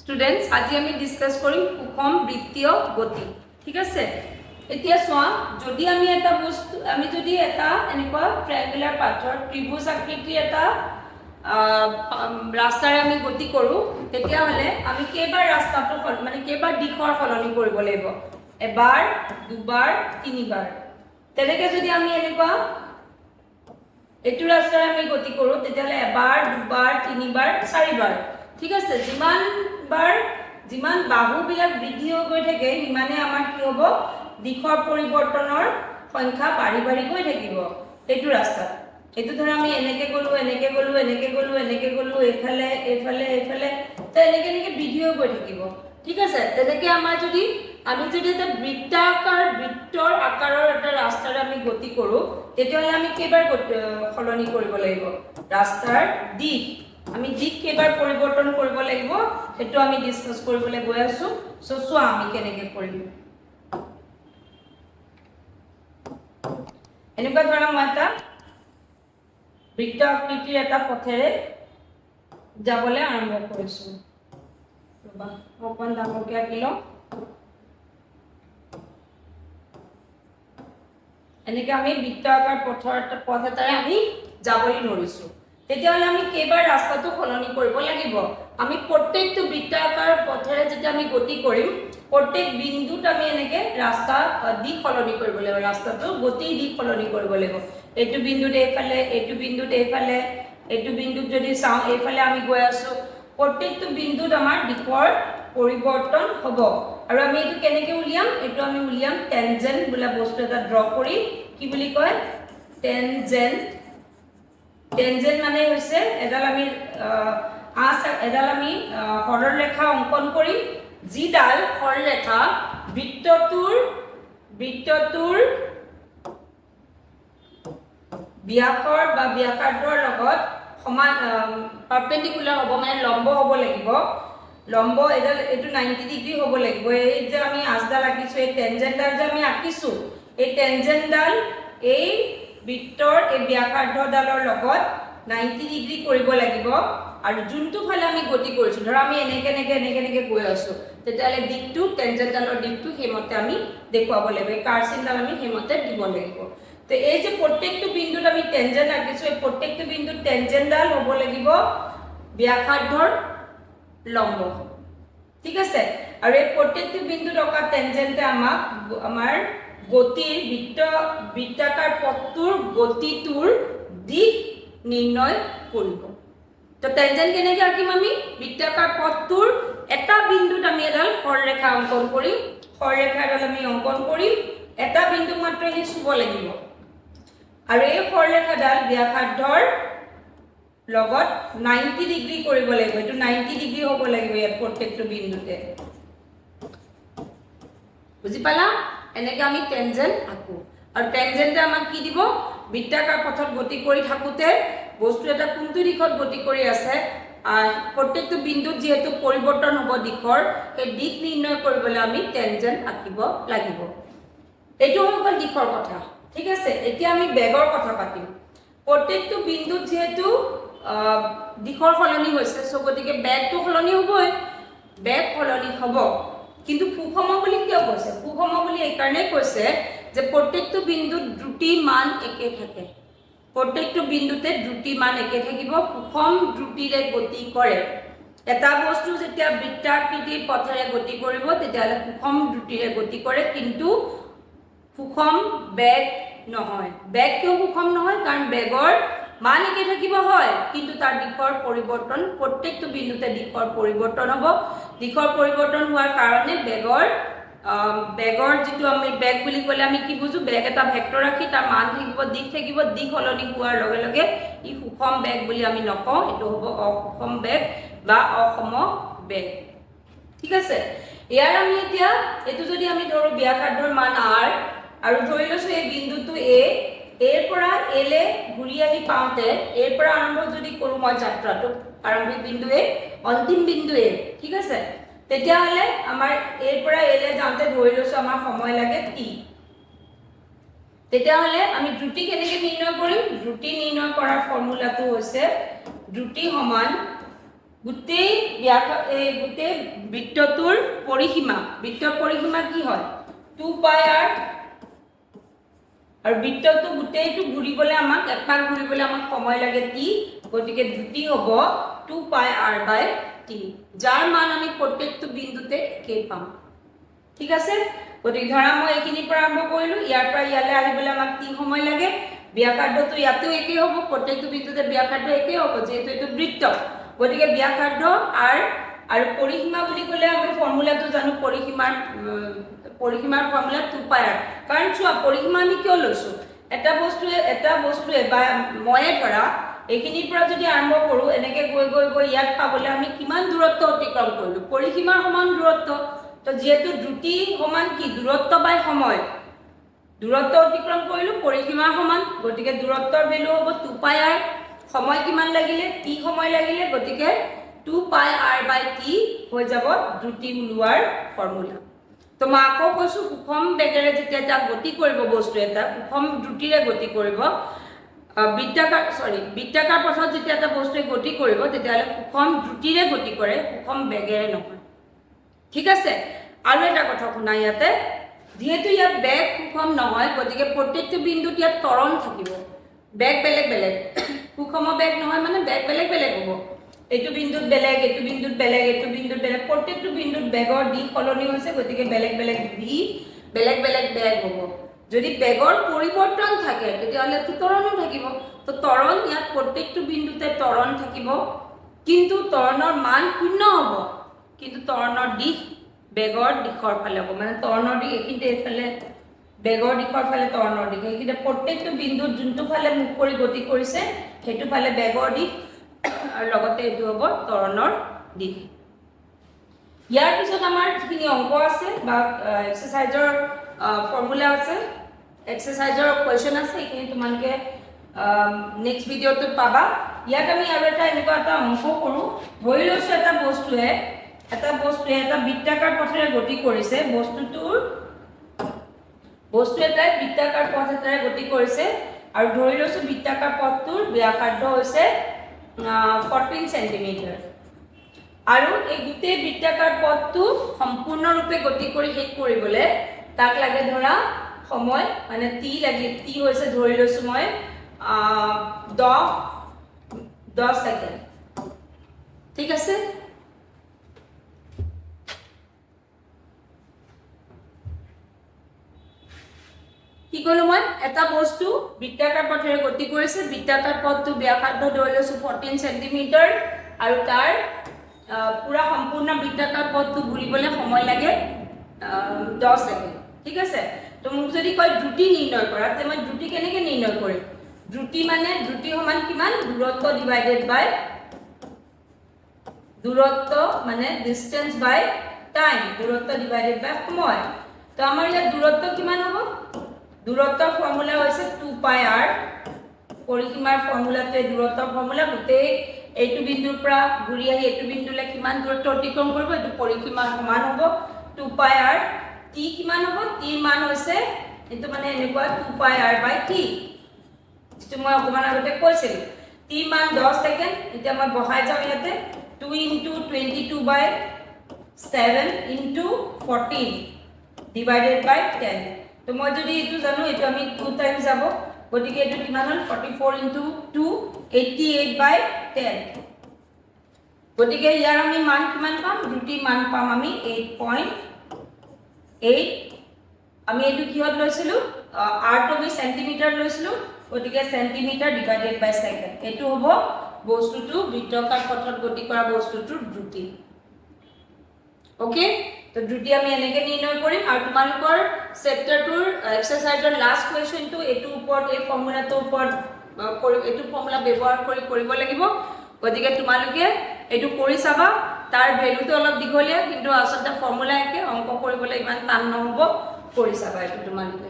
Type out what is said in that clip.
students আজি আমি discuss কৰিম সুষম বৃত্তীয় গতি ঠিক আছে এতিয়া সোয়া যদি আমি এটা বস্তু আমি যদি এটা এনেকুৱা ট্ৰায়াঙ্গুলাৰ পাথৰ ত্ৰিভুজ আকৃতিৰ এটা ৰাস্তাৰে আমি গতি কৰো তেতিয়া হলে আমি কেইবাৰ ৰাস্তাটো মানে কেইবাৰ দিশৰ সলনি কৰিব লাগিব এবাৰ দুবাৰ তিনিবাৰ তেনেকে যদি আমি এনেকুৱা এটু ৰাস্তাৰে আমি গতি কৰো তেতিয়া হলে এবাৰ দুবাৰ তিনিবাৰ চাৰিবাৰ ঠিক আছে যিমান বাহু বিলাক বৃদ্ধি হৈ গৈ থাকে হিমানে আমাৰ কি হ'ব দিশৰ পৰিৱৰ্তনৰ সংখ্যা বাঢ়ি বাঢ়ি গৈ থাকিব এটু ৰাস্তা এটু ধৰা আমি এনেকে গলো এফালে তো এনেকে বৃদ্ধি হৈ গৈ থাকিব ঠিক আছে তেনেকে আমাৰ যদি আমি যদি এটা বৃত্তৰ আকাৰৰ এটা ৰাস্তাৰে আমি গতি কৰো তেতিয়াহলে আমি কেইবাৰ সলনি কৰিব লাগিব ৰাস্তাৰ দিশ আমি দিক কেইবাৰ পৰিৱৰ্তন কৰিব লাগিব হেতু আমি ডিসকাস কৰিবলৈ গৈ আছো সো সোয়া আমি কেনেকে কৰিম এনেকুৱা ধৰা মই এটা বৃত্ত আকৃতিৰ এটা পথেৰে যাবলৈ আৰম্ভ কৰিছো ৰবা অকন ডাঙৰকে আঁকিলো এনেকে আমি বৃত্তাকাৰ পথ এটাৰে আমি যাবলৈ ধৰিছো তেতিয়াহলে আমি কেইবাৰ ৰাস্তাটো সলনি কৰিব লাগিব আমি প্ৰত্যেকটো বৃত্তাকাৰ পথেৰে যেতিয়া আমি গতি কৰিম প্ৰত্যেক বিন্দুত আমি এনেকে ৰাস্তা দিশ সলনি কৰিব লাগিব ৰাস্তাটো গতিৰ দিশ সলনি কৰিব লাগিব এইটো বিন্দুত এইটো বিন্দুত যদি চাও এইফালে আমি গৈ আছো প্ৰত্যেকটো বিন্দুত আমাৰ দিশৰ পৰিৱৰ্তন হ'ব আৰু আমি এইটো কেনেকে উলিয়াম এইটো আমি উলিয়াম টেনজেন্ট বোলা বস্তু এটা ড্ৰ কৰি কি বুলি কয় টেনজেন্ট মানে হৈছে এডাল আমি সৰলৰেখা অঙ্কন কৰি যিডাল সৰলৰেখা বৃত্তটোৰ ব্যাসৰ বা ব্যাসাৰ্ধৰ লগত সমান পারপেন্ডিকুলার হ'ব মানে লম্ব হ'ব লাগিব লম্ব এডাল এটো 90 ডিগ্ৰী হ'ব লাগিব এই যে আমি আজডাল আঁকিছো এই টেনজেন্টডাল যে আমি আঁকিছো এই টেনজেন্টডাল এই বৃত্তৰ এই ব্যাসাৰ্ধডালৰ লগত 90 ডিগ্ৰী কৰিব লাগিব আৰু যোনটো ফালে আমি গতি কৰিছো ধৰা আমি এনেকে গৈ আছো তেতিয়ালে দিকটো টেনজেন্টডালৰ দিকটো হেমতে আমি দেখুৱাব লাগিব এই কাৰ্চিনডাল আমি হেমতে দিব লাগিব তো এই যে প্ৰত্যেকটো বিন্দুত আমি টেনজেন্ট আঁকিছো এই প্ৰত্যেকটো বিন্দুত টেনজেন্টডাল হ'ব লাগিব ব্যাসাৰ্ধৰ লম্ব ঠিক আছে আৰু এই প্ৰত্যেকটো বিন্দুত অকা টেনজেন্টে আমাক আমাৰ গতিৰ বৃত্তাকাৰ পথটোৰ গতিটোৰ দিশ নিৰ্ণয় কৰিব তো টেনজেন্ট কেনেকৈ আঁকিম আমি বৃত্তাকাৰ পথটোৰ এটা বিন্দুত আমি এডাল সৰলৰেখা অঙ্কন কৰিম সৰলৰেখাডাল আমি অঙ্কন কৰিম এটা বিন্দু মাত্ৰ হি চুব লাগিব আৰু এই সৰলৰেখাডাল ব্যাসাৰ্ধৰ লগত 90 ডিগ্ৰী কৰিব লাগিব এটো 90 ডিগ্ৰী হ'ব লাগিব ইয়াত প্ৰত্যেকটো বিন্দুতে বুজি পালা এনেকে আমি টেনজেন্ট আঁকো আৰু টেনজেন্টে আমাক কি দিব বৃত্তাকাৰ পথত গতি কৰি থাকোতে বস্তু এটা কোনটো দিশত গতি কৰি আছে প্ৰত্যেকটো বিন্দুত যেহেতু পৰিৱৰ্তন হ'ব দিশৰ এই দিশ নিৰ্ণয় কৰিবলৈ আমি টেনজেন্ট আঁকিব লাগিব এইটো হ'ল দিশৰ কথা ঠিক আছে এতিয়া আমি বেগৰ কথা পাতিম প্ৰত্যেকটো বিন্দুত যেহেতু দিশৰ সলনি হৈছে সো গতিকে বেগটো সলনি হ'বই বেগ সলনি হ'ব কিন্তু সুষম বুলি কিয় কৈছে সুষম বুলি এই কাৰণে কৈছে যে প্ৰত্যেকটো বিন্দুত দ্ৰুতি মান একে থাকে প্ৰত্যেকটো বিন্দুতে দ্ৰুতি মান একে থাকিব সুষম দ্ৰুতিৰে গতি কৰে এটা বস্তু যেতিয়া বৃত্তাকৃতিৰ পথেৰে গতি কৰিব তেতিয়ালে সুষম দ্ৰুতিৰে গতি কৰে কিন্তু সুষম বেগ নহয় বেগ কিয় সুষম নহয় কাৰণ বেগৰ মান একে থাকিব হয় কিন্তু তাৰ দিশৰ পৰিৱৰ্তন প্ৰত্যেকটো বিন্দুতে দিশৰ পৰিৱৰ্তন হ'ব দিশৰ পৰিৱৰ্তন হোৱাৰ কাৰণে বেগৰ যেটো আমি বেগ বুলি ক'লে আমি কি বুজো বেগ এটা ভেক্টৰ ৰাখি তাৰ মান থাকিব দিশ সলনি হোৱাৰ লগে লগে ই সুষম বেগ বুলি আমি নকওঁ এটো হ'ব অসুষম বেগ বা অসম বেগ ঠিক আছে ইয়াৰ আমি এতিয়া এটো যদি আমি ধৰো ব্যাসাৰ্ধৰ মান r আৰু ধৰি লৈছো এই বিন্দুটো a এৰ পৰা এলে ঘূৰি আহি পাওঁতে এৰ পৰা আৰম্ভ যদি কৰো মই যাত্ৰাটো আৰম্ভিক বিন্দু এ অন্তিম বিন্দু এ ঠিক আছে তেতিয়া হলে আমাৰ এৰ পৰা এলে যাওঁতে ধৰি লৈছো আমাৰ সময় লাগে t তেতিয়া হলে আমি দ্ৰুতি কেনেকৈ নিৰ্ণয় কৰিম দ্ৰুতি নিৰ্ণয় কৰাৰ ফৰ্মুলাটো হৈছে দ্ৰুতি সমান গোটেই গোটেই বৃত্তটোৰ বৃত্তৰ পৰিসীমা কি হয় 2πr আৰু বৃত্তটো গোটেইটো ঘূৰিবলৈ আমাক এপাক ঘূৰিবলৈ আমাক সময় লাগে t গতিকে দ্ৰুতি হ'ব 2πr/t যাৰ মান আমি প্ৰত্যেকটো বিন্দুতে একেই পাম ঠিক আছে গতিকে ধৰা মই এইখিনিৰ পৰা আৰম্ভ কৰিলো ইয়াৰ পৰা ইয়ালৈ আহিবলৈ আমাক t সময় লাগে ব্যাসাৰ্ধটো ইয়াতেও একেই হ'ব প্ৰত্যেকটো বিন্দুতে ব্যাসাৰ্ধ একেই হ'ব যেহেতু এইটো বৃত্ত গতিকে ব্যাসাৰ্ধ r আৰু পৰিসীমা বুলি ক'লে আমি ফৰ্মুলাটো জানো পৰিসীমাৰ ফৰ্মুলা 2πr কাৰণ চোৱা পৰিসীমা আমি কিয় লৈছো এটা বস্তুৱে বা ময়ে ধৰা এইখিনিৰ পৰা যদি আৰম্ভ কৰো এনেকৈ গৈ ইয়াত পাবলৈ আমি কিমান দূৰত্ব অতিক্ৰম কৰিলো পৰিসীমাৰ সমান দূৰত্ব তো যেহেতু দ্ৰুতি সমান কি দূৰত্ব বাই সময় দূৰত্ব অতিক্ৰম কৰিলো পৰিসীমাৰ সমান গতিকে দূৰত্বৰ ভ্যালু হ'ব 2πr সময় কিমান লাগিলে t সময় লাগিলে গতিকে 2πr/t হৈ যাব দ্ৰুতি ওলোৱাৰ ফৰ্মুলা তো মই আকৌ কৈছো সুষম বেগেৰে যেতিয়া এটা গতি কৰিব বস্তু এটা সুষম দ্ৰুতিৰে গতি কৰিব বৃত্তাকাৰ পথত যেতিয়া এটা বস্তুৱে গতি কৰিব তেতিয়াহ'লে সুষম দ্ৰুতিৰে গতি কৰে সুষম বেগেৰে নহয় ঠিক আছে আৰু এটা কথা শুনা ইয়াতে যেহেতু ইয়াত বেগ সুষম নহয় গতিকে প্ৰত্যেকটো বিন্দুত ইয়াত ত্বৰণ থাকিব বেগ বেলেগ সুষম বেগ নহয় মানে বেগ বেলেগ হ'ব এইটো বিন্দুত বেলেগ এইটো বিন্দুত বেলেগ এইটো বিন্দুত বেলেগ প্ৰত্যেকটো বিন্দুত বেগৰ দিশ সলনি হৈছে গতিকে বেলেগ বেগ হ'ব যদি বেগৰ পৰিৱৰ্তন থাকে তেতিয়াহ'লে ত্বৰণো থাকিব তো ত্বৰণ ইয়াত প্ৰত্যেকটো বিন্দুতে ত্বৰণ থাকিব কিন্তু ত্বৰণৰ মান শূন্য হ'ব কিন্তু ত্বৰণৰ দিশ বেগৰ দিশৰ ফালে হ'ব মানে ত্বৰণৰ দিশ এইখিনিতে এইফালে বেগৰ দিশৰ ফালে ত্বৰণৰ দিশ এইখিনিতে প্ৰত্যেকটো বিন্দুত যোনটো ফালে মুখ কৰি গতি কৰিছে সেইটো ফালে বেগৰ দিশ আৰু লগতে এইটো হ'ব ত্বৰণৰ দিশ ইয়াৰ পিছত আমাৰ যিখিনি অংক আছে বা এক্সাৰসাইজৰ ফৰ্মুলা আছে এক্সাৰসাইজৰ কোৱেশ্চন আছে এইখিনি তোমালোকে নেক্সট ভিডিঅ'টোত পাবা ইয়াত আমি আৰু এটা এনেকুৱা এটা অংক কৰোঁ ধৰি লৈছোঁ এটা বস্তুৱে এটা বৃত্তাকাৰ পথেৰে গতি কৰিছে বস্তু এটাই বৃত্তাকাৰ পথ এটাৰে গতি কৰিছে আৰু ধৰি লৈছোঁ বৃত্তাকাৰ পথটোৰ ব্যাসাৰ্ধ হৈছে 14 সেন্টিমিটাৰ আৰু এই গোটেই বৃত্তাকাৰ পথটো সম্পূৰ্ণৰূপে গতি কৰি শেষ কৰিবলৈ তাক লাগে ধৰা সময় মানে টি হৈছে ধৰি লৈছোঁ মই 10 সেকেন্ড ঠিক আছে কি কলো মই এটা বস্তু বৃত্তাকাৰ পথেৰে গতি কৰিছে বৃত্তাকাৰ পথটো ব্যাসাৰ্ধ ধৰি লৈছো 14 সেন্টিমিটাৰ আৰু তাৰ পুৰা সম্পূৰ্ণ বৃত্তাকাৰ পথটো ঘূৰিবলৈ সময় লাগে 10 সেকেন্ড ঠিক আছে তো মোক যদি কয় দ্ৰুতি নিৰ্ণয় কৰা তে মই দ্ৰুতি কেনেকৈ নিৰ্ণয় কৰিম দ্ৰুতি সমান কিমান দূৰত্ব ডিভাইডেড বাই দূৰত্ব মানে ডিসটেন্স বাই টাইম দূৰত্ব ডিভাইডেড বাই সময় তো আমাৰ ইয়াত দূৰত্ব কিমান হ'ব দূৰত্বৰ ফৰ্মুলা হৈছে 2πr পৰিসীমাৰ ফৰ্মুলাতে দূৰত্বৰ ফৰ্মুলা গোটেই এইটো বিন্দুৰ পৰা ঘূৰি আহি এইটো বিন্দুলৈ কিমান দূৰত্ব অতিক্ৰম কৰিব এইটো পৰিসীমাৰ সমান হ'ব 2πr t কিমান হ'ব t মান হৈছে এইটো মানে এনেকুৱা 2πr/t যেটো মই অকমান আগতে কৈছিলো t মান 10 সেকেন্ড এতিয়া মই বহাই যাম ইয়াতে 2 * 22/7 * 14 ডিভাইডেড বাই 10 তো মই যদি এটো জানো এটো আমি 2 টাইমস যাব গতিকে এটো কিমান হল 44 * 2 88/10 গতিকে ইয়াৰ আমি মান কিমান পাম দ্ৰুতি মান পাম আমি 8.8 আমি এটো কিহত লৈছিলো r to be সেন্টিমিটাৰ লৈছিলো গতিকে সেন্টিমিটাৰ ডিভাইডেড বাই সেকেন্ড এটো হ'ব বস্তুটো বৃত্তাকাৰ পথত গতি কৰা বস্তুটোৰ দ্ৰুতি ওকে তো দ্ৰুতি আমি এনেকৈ নিৰ্ণয় কৰিম আৰু তোমালোকৰ চেপ্টাৰটোৰ এক্সাৰসাইজৰ লাষ্ট কোৱেশ্চনটো এটো ওপৰত এই ফৰ্মুলাটোৰ ওপৰত এটো ফৰ্মুলা ব্যৱহাৰ কৰি কৰিব লাগিব গতিকে তোমালোকে এটো কৰি চাবা তাৰ ভ্যালুটো অলপ দীঘলীয়া কিন্তু আচলতে ফৰ্মুলা একে অংক কৰিবলৈ ইমান টান নহব কৰি চাবা এটো তোমালোকে